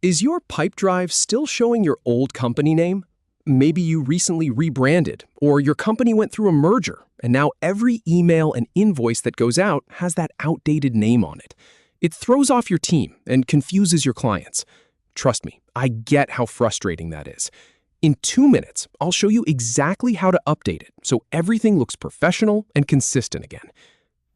Is your Pipedrive still showing your old company name? Maybe you recently rebranded, or your company went through a merger, and now every email and invoice that goes out has that outdated name on it. It throws off your team and confuses your clients. Trust me, I get how frustrating that is. In 2 minutes, I'll show you exactly how to update it so everything looks professional and consistent again.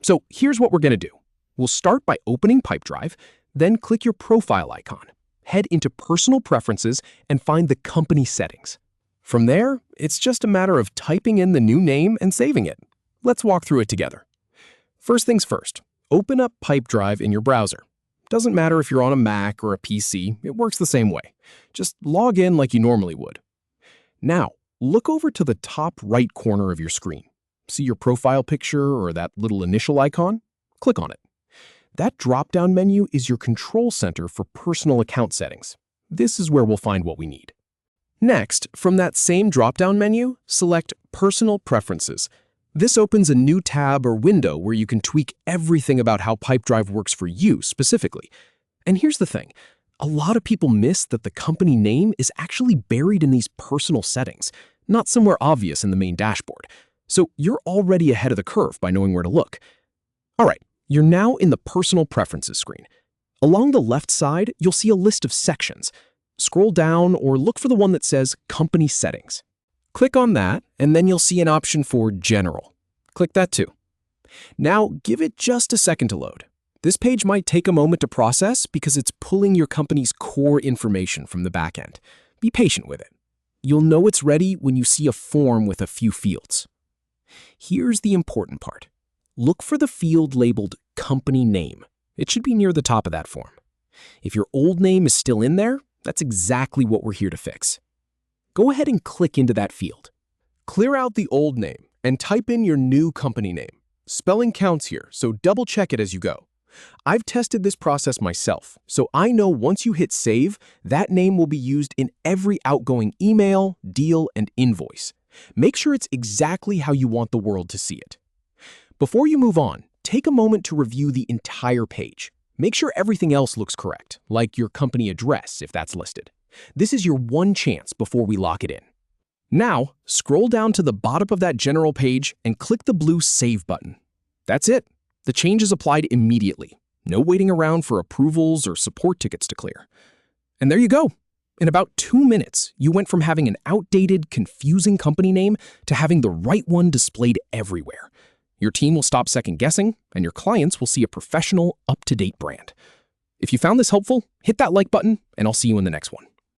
So here's what we're going to do. We'll start by opening Pipedrive, then click your profile icon. Head into Personal Preferences and find the company settings. From there, it's just a matter of typing in the new name and saving it. Let's walk through it together. First things first, open up Pipedrive in your browser. Doesn't matter if you're on a Mac or a PC, it works the same way. Just log in like you normally would. Now, look over to the top right corner of your screen. See your profile picture or that little initial icon? Click on it. That drop-down menu is your control center for personal account settings. This is where we'll find what we need. Next, from that same drop-down menu, select Personal Preferences. This opens a new tab or window where you can tweak everything about how Pipedrive works for you specifically. And here's the thing. A lot of people miss that the company name is actually buried in these personal settings, not somewhere obvious in the main dashboard. So you're already ahead of the curve by knowing where to look. All right. You're now in the Personal Preferences screen. Along the left side, you'll see a list of sections. Scroll down or look for the one that says Company Settings. Click on that, and then you'll see an option for General. Click that too. Now, give it just a second to load. This page might take a moment to process because it's pulling your company's core information from the back end. Be patient with it. You'll know it's ready when you see a form with a few fields. Here's the important part. Look for the field labeled Company Name. It should be near the top of that form. If your old name is still in there, that's exactly what we're here to fix. Go ahead and click into that field. Clear out the old name and type in your new company name. Spelling counts here, so double-check it as you go. I've tested this process myself, so I know once you hit Save, that name will be used in every outgoing email, deal, and invoice. Make sure it's exactly how you want the world to see it. Before you move on, take a moment to review the entire page. Make sure everything else looks correct, like your company address if that's listed. This is your one chance before we lock it in. Now, scroll down to the bottom of that general page and click the blue Save button. That's it. The change is applied immediately. No waiting around for approvals or support tickets to clear. And there you go. In about 2 minutes, you went from having an outdated, confusing company name to having the right one displayed everywhere. Your team will stop second-guessing, and your clients will see a professional, up-to-date brand. If you found this helpful, hit that like button, and I'll see you in the next one.